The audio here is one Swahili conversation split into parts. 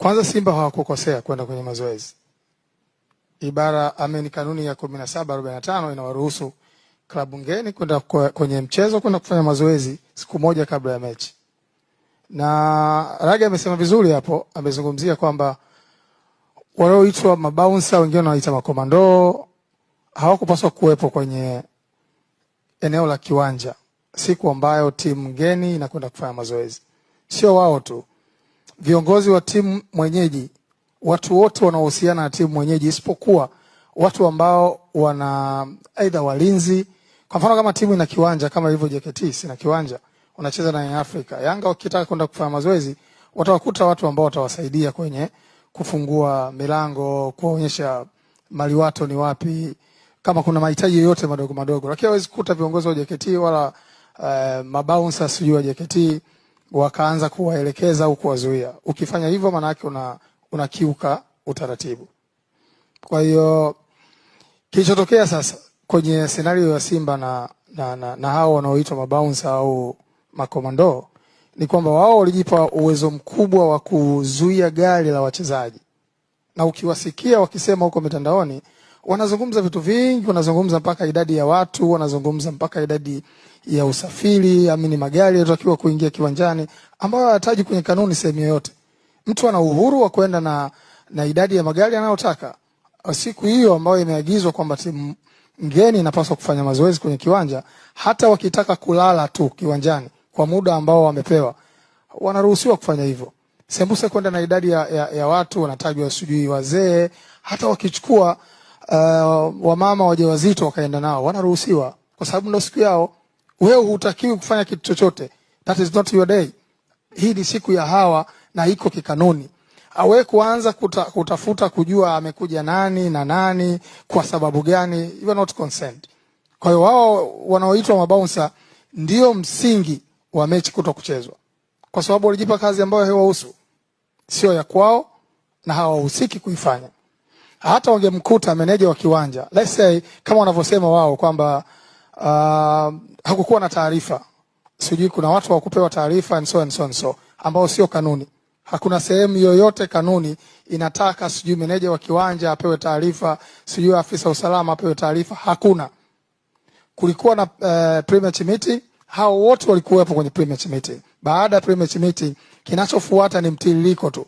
Kwanza Simba hawakukosea kwenda kwenye mazoezi. Kanuni ya 1745 inawaruhusu klabu ngeni kwenda kwenye mchezo, kwenda kufanya mazoezi siku moja kabla ya mechi. Na Rage amesema vizuri hapo, amezungumzia kwamba wanaoitwa mabouncer, wengine wanaita makomando, hawakupaswa kuwepo kwenye eneo la kiwanja siku ambayo timu ngeni inakwenda kufanya mazoezi. Sio wao tu, viongozi wa timu mwenyeji, watu wote wanaohusiana na timu mwenyeji, isipokuwa watu ambao wana aidha walinzi. Kwa mfano kama timu ina kiwanja kama hivyo JKT sina kiwanja, wanacheza na Young Africa. Yanga wakitaka kwenda kufanya mazoezi, watawakuta watu ambao watawasaidia kwenye kufungua milango, kuonyesha maliwato ni wapi, kama kuna mahitaji yoyote madogo madogo. Lakini hawezi kukuta viongozi wa JKT wala mabouncer sijui wa JKT wakaanza kuwaelekeza au kuwazuia. Ukifanya hivyo maana yake unakiuka utaratibu. Kwa hiyo kilichotokea sasa kwenye scenario ya Simba na hao wanaoitwa mabouncer au makomando ni kwamba wao walijipa uwezo mkubwa wa kuzuia gari la wachezaji. Na ukiwasikia wakisema huko mitandaoni, wanazungumza vitu vingi, wanazungumza mpaka idadi ya watu, wanazungumza mpaka idadi ya usafiri, amini magari yanatakiwa kuingia kiwanjani, ambayo hayataji kwenye kanuni sehemu yoyote. Mtu ana uhuru wa kwenda na idadi ya magari anayotaka. Siku hiyo ambayo imeagizwa kwamba timu ngeni inapaswa kufanya mazoezi kwenye kiwanja, hata wakitaka kulala tu kiwanjani kwa muda ambao wamepewa, wanaruhusiwa kufanya hivyo. Sembuse kwenda na idadi ya watu, wanatajwa sijui wazee, hata wakichukua wamama wajawazito wakaenda nao, wanaruhusiwa kwa sababu ndio siku yao. Wewe hutakiwi kufanya kitu chochote. That is not your day. Hii ni siku ya hawa na iko kikanuni. Awe kuanza kutafuta kujua amekuja nani na nani kwa sababu gani, you are not consent. Kwa hiyo wao wanaoitwa mabouncer ndio msingi wa mechi kutokuchezwa, kwa sababu walijipa kazi ambayo haiwahusu, sio ya kwao na hawahusiki kuifanya. Hata wangemkuta meneja wa kiwanja, let's say kama wanavyosema wao kwamba hakukuwa na taarifa, sijui kuna watu hawakupewa taarifa and so ambao sio kanuni. Hakuna sehemu yoyote kanuni inataka sijui meneja wa kiwanja apewe taarifa, sijui afisa usalama apewe taarifa. Hakuna. Kulikuwa na pre-match meeting, hao wote walikuwepo kwenye pre-match meeting. Baada ya pre-match meeting, kinachofuata ni mtiririko tu.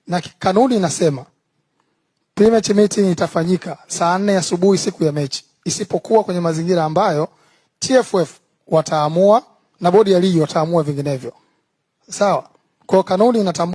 Na kanuni inasema pre-match meeting itafanyika saa 4 asubuhi siku ya mechi, isipokuwa kwenye mazingira ambayo TFF wataamua na bodi ya ligi wataamua vinginevyo. Sawa? Kwa kanuni inatambua